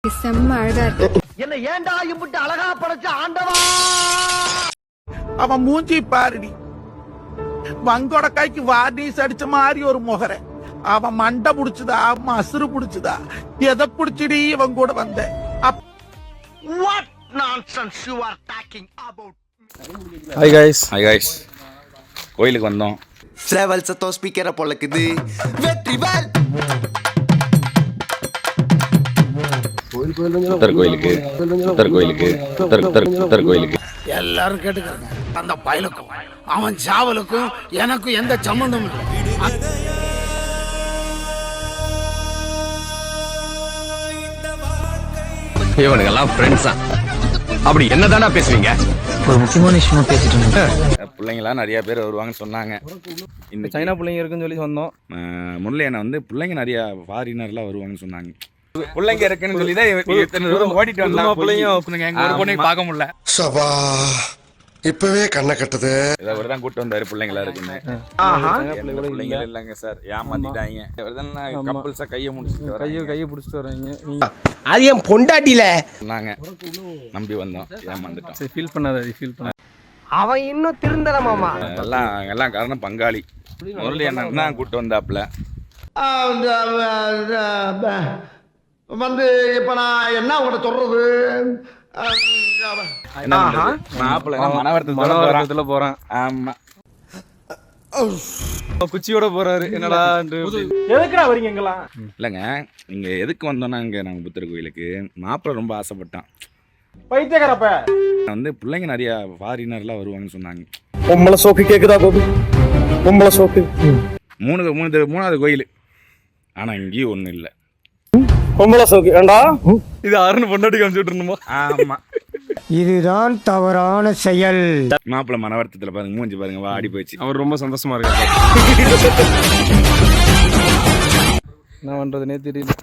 செம்ம அழகா இருக்கு. என்ன ஏன்டா இம்புட்டு அழகா படைச்ச ஆண்டவா? அவன் மூஞ்சி பாருடி, வங்கோட கைக்கு வார்னிஸ் அடிச்ச மாதிரி ஒரு முகர. அவன் மண்டை புடிச்சுதா மசுறு புடிச்சுதா எதை புடிச்சுடி இவன் கூட வந்த? What nonsense you are talking about? Hi guys கோயிலுக்கு வந்தோம். டிராவல் சத்தம் ஸ்பீக்கரை பொழக்குது. வெற்றிவேல் புத்தர் கோயிலுக்கு எல்லாரும் கேட்டுக்கிறாங்க, அந்த பயலுக்கும் அவன் சாவலுக்கும் எனக்கும் எந்த சம்பந்தம் இல்லை. இவனுக்கெல்லாம் ஃப்ரெண்ட்ஸா? அப்படி என்னதானா பேசுவீங்க? ஒரு முக்கியமான விஷயமா பேசிட்டு இருந்தேன். பிள்ளைங்களாம் நிறைய பேர் வருவாங்கன்னு சொன்னாங்க. இந்த சைனா பிள்ளைங்க இருக்குன்னு சொல்லி சொன்னோம். முல்லையனை வந்து பிள்ளைங்க நிறைய ஃபாரினர்லாம் வருவாங்கன்னு சொன்னாங்க. பிள்ளைங்க இருக்குன்னு சொல்லி தான் இத்தனை தூரம் ஓடிட்டு வந்தோம். பிள்ளைங்க எங்க ஒரு பொண்ணையும் பார்க்க முடியல. சபா இப்பவே கண்ணை கட்டுது. இதை அவர் தான் கூட்டு வந்தாரு பிள்ளைங்களா இருக்குன்னு. பிள்ளைங்க இல்லைங்க சார், ஏமாத்திட்டாங்க. கப்பல்ஸா கையை பிடிச்சிட்டு வர்றாங்க. அது என் பொண்டாட்டில சொன்னாங்க, நம்பி வந்தோம், ஏமாந்துட்டோம். சரி, ஃபீல் பண்ணாத. அவன் இன்னும் திருந்தல மாமா. எல்லாம் காரணம் பங்காளி. முதல்ல என்ன கூட்டு வந்தாப்புல வந்து இப்ப நான் என்ன உங்கள்கிட்ட சொல்றது? மனவரத்துல போறான். ஆமா, குச்சியோட போறாரு. என்னடா எதுக்குடா வரீங்க எங்கெல்லாம்? இல்லைங்க, நீங்க எதுக்கு வந்தோம்னா இங்க நாங்க புத்தர் கோயிலுக்கு மாப்பிள்ளை ரொம்ப ஆசைப்பட்டான். பைத்தியக்காரப்ப வந்து பிள்ளைங்க நிறைய ஃபாரினர்லாம் வருவாங்கன்னு சொன்னாங்க. பொம்பளை சோக்கு கேக்குதா பாபு? பொம்பளை சோக்கு மூணாவது கோயில். ஆனா இங்கேயும் ஒண்ணும் இல்லை. பொம்பளை சோக்கு ஏண்டா இது அருண் பொண்டாட்டி காமிச்சுட்டு இருந்தோமா? ஆமா, இதுதான் தவறான செயல். மாப்பிள்ளை மனவர்த்தத்துல பாருங்க, மூஞ்சி பாருங்க, வாடி போயிடுச்சு. அவர் ரொம்ப சந்தோஷமா இருக்காரு. என்ன பண்றதுனே தெரியல.